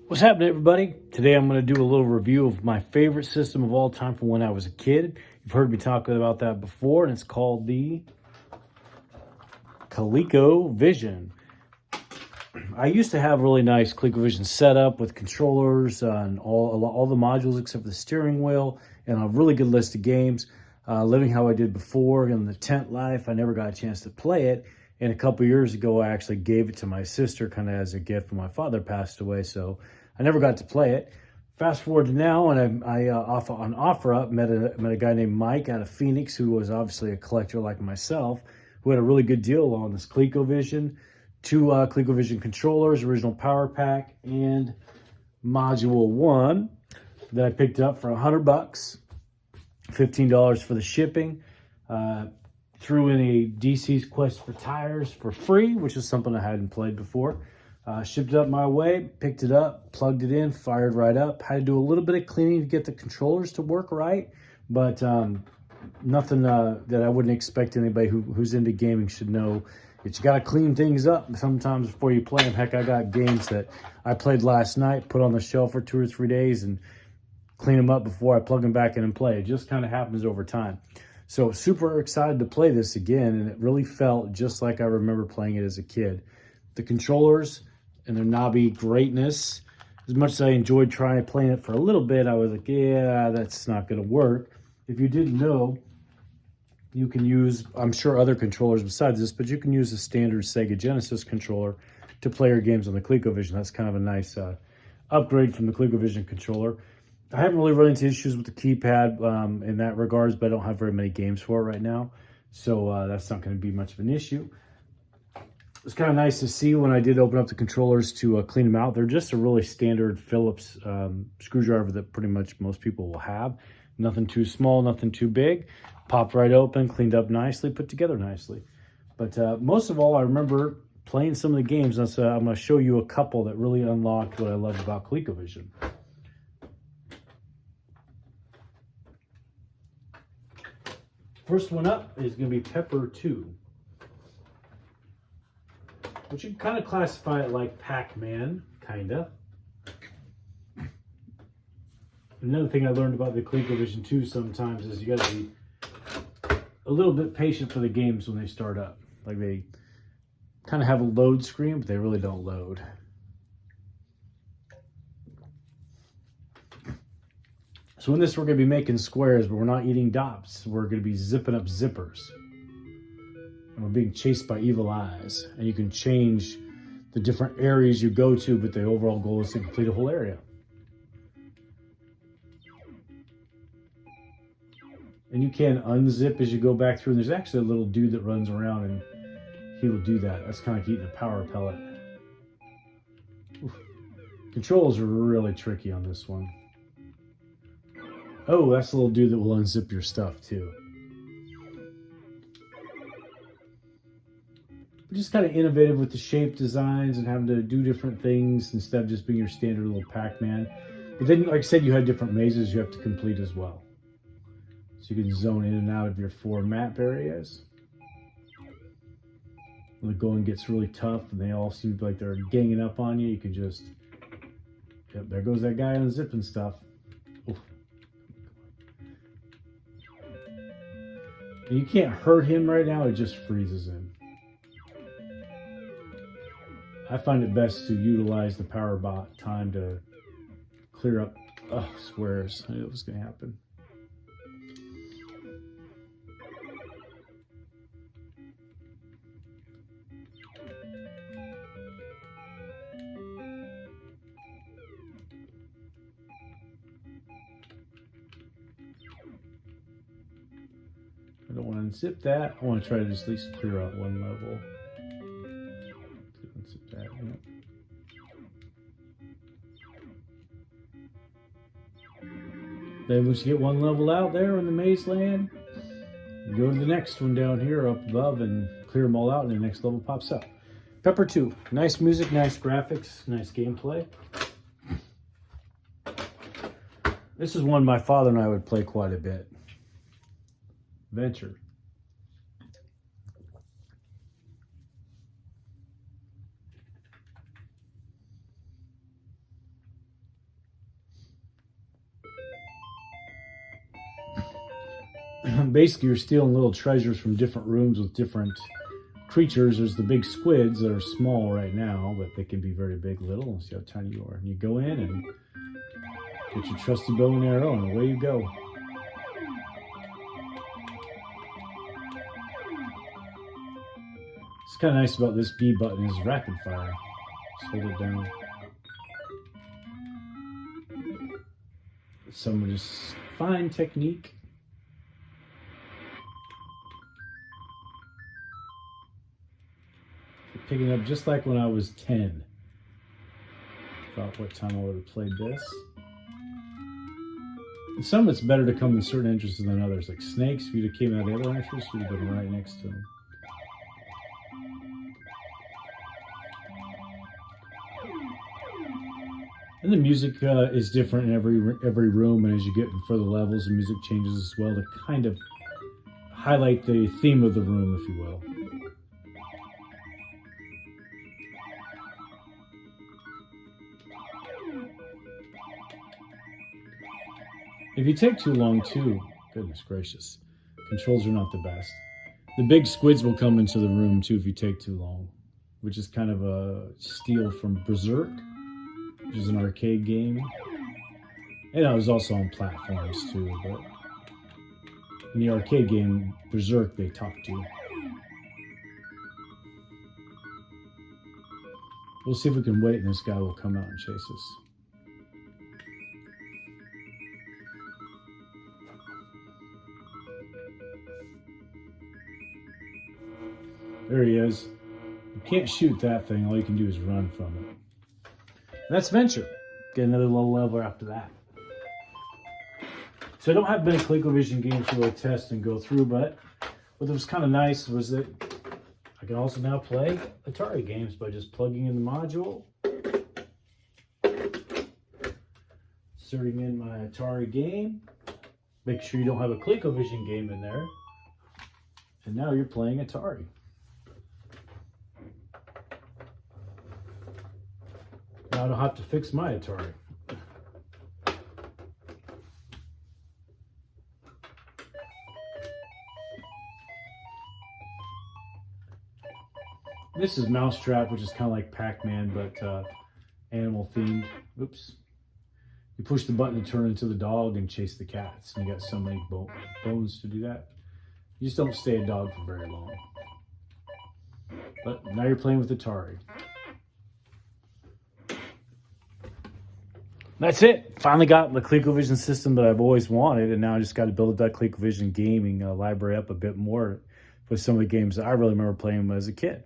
What's happening, everybody? Today I'm going to do a little review of my favorite system of all time from when I was a kid. You've heard me talk about that before, and it's called the Colecovision. I used to have a really nice Colecovision setup with controllers and all the modules except for the steering wheel, and a really good list of games. Living how I did before in the tent life, I never got a chance to play it. And a couple years ago, I actually gave it to my sister kind of as a gift when my father passed away, so I never got to play it. Fast forward to now, and I on OfferUp met a guy named Mike out of Phoenix, who was obviously a collector like myself, who had a really good deal on this ColecoVision, two ColecoVision controllers, original power pack, and module one that I picked up for $100, $15 for the shipping. Threw in a DC's Quest for Tires for free, which is something I hadn't played before. Shipped it up my way, picked it up, plugged it in, fired right up. Had to do a little bit of cleaning to get the controllers to work right, but nothing that I wouldn't expect anybody who's into gaming should know. That you got to clean things up sometimes before you play them. Heck, I got games that I played last night, put on the shelf for 2 or 3 days, and clean them up before I plug them back in and play. It just kind of happens over time. So super excited to play this again, and it really felt just like I remember playing it as a kid. The controllers and their knobby greatness, as much as I enjoyed playing it for a little bit, I was like, yeah, that's not going to work. If you didn't know, you can use, I'm sure other controllers besides this, but you can use the standard Sega Genesis controller to play your games on the ColecoVision. That's kind of a nice upgrade from the ColecoVision controller. I haven't really run into issues with the keypad in that regards, but I don't have very many games for it right now. So that's not going to be much of an issue. It was kind of nice to see when I did open up the controllers to clean them out. They're just a really standard Phillips screwdriver that pretty much most people will have. Nothing too small, nothing too big. Popped right open, cleaned up nicely, put together nicely. But most of all, I remember playing some of the games. And so I'm going to show you a couple that really unlocked what I love about ColecoVision. First one up is going to be Pepper 2, which you can kind of classify it like Pac-Man, kind of. Another thing I learned about the ColecoVision 2 sometimes is you got to be a little bit patient for the games when they start up. Like they kind of have a load screen, but they really don't load. So in this, we're going to be making squares, but we're not eating dots. We're going to be zipping up zippers. And we're being chased by evil eyes. And you can change the different areas you go to, but the overall goal is to complete a whole area. And you can unzip as you go back through. And there's actually a little dude that runs around and he will do that. That's kind of like eating a power pellet. Oof. Controls are really tricky on this one. Oh, that's the little dude that will unzip your stuff too. We're just kind of innovative with the shape designs and having to do different things instead of just being your standard little Pac-Man. But then, like I said, you have different mazes you have to complete as well. So you can zone in and out of your 4 map areas. When the going gets really tough and they all seem like they're ganging up on you, you can just, yep, there goes that guy unzipping stuff. Oof. And you can't hurt him right now, it just freezes him. I find it best to utilize the power bot time to clear up squares. I knew it was going to happen. I don't want to unzip that. I want to try to just at least clear out one level. Unzip that. Yep. Then once you get one level out there in the maze land, you go to the next one down here up above and clear them all out, and the next level pops up. Pepper 2. Nice music, nice graphics, nice gameplay. This is one my father and I would play quite a bit. Venture. basically you're stealing little treasures from different rooms with different creatures. There's the big squids that are small right now, but they can be very big little. Let's see how tiny you are. And you go in and get your trusty bow and arrow, and away you go. What's kind of nice about this B button is rapid fire. Just hold it down. Some just fine technique. Picking up just like when I was 10. Thought what time I would have played this. And some of it's better to come in certain entrances than others. Like snakes, if you'd have came out of the other entrance, you'd have been right next to them. And the music is different in every room, and as you get in further levels, the music changes as well to kind of highlight the theme of the room, if you will. If you take too long too, goodness gracious, controls are not the best. The big squids will come into the room too if you take too long, which is kind of a steal from Berserk, which is an arcade game. And it was also on platforms too, but in the arcade game, Berserk, they talk to you. We'll see if we can wait and this guy will come out and chase us. There he is. You can't shoot that thing. All you can do is run from it. And that's Venture. Get another low level after that. So I don't have many Colecovision games to really test and go through, but what was kind of nice was that I can also now play Atari games by just plugging in the module, inserting in my Atari game. Make sure you don't have a Colecovision game in there. And now you're playing Atari. Now I don't have to fix my Atari. This is Mousetrap, which is kind of like Pac-Man, but animal themed. Oops. You push the button to turn into the dog and chase the cats. And you got so many bones to do that. You just don't stay a dog for very long. But now you're playing with Atari. That's it. Finally got the Colecovision system that I've always wanted, and now I just got to build that Colecovision gaming library up a bit more with some of the games that I really remember playing as a kid.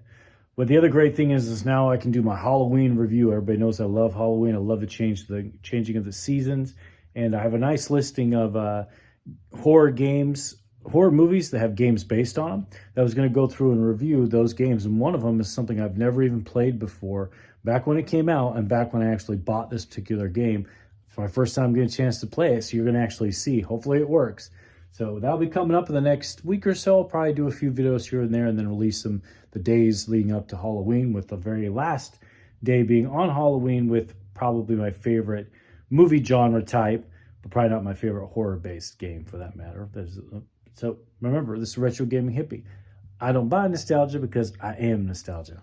But the other great thing is now I can do my Halloween review. Everybody knows I love Halloween. I love the changing of the seasons, and I have a nice listing of horror movies that have games based on them that I was going to go through and review those games. And one of them is something I've never even played before, back when it came out and back when I actually bought this particular game. For my first time getting a chance to play it, so you're going to actually see. Hopefully it works. So that'll be coming up in the next week or so. I'll probably do a few videos here and there and then release them the days leading up to Halloween, with the very last day being on Halloween with probably my favorite movie genre type, but probably not my favorite horror-based game for that matter. So remember, this is Retro Gaming Hippie. I don't buy nostalgia because I am nostalgia.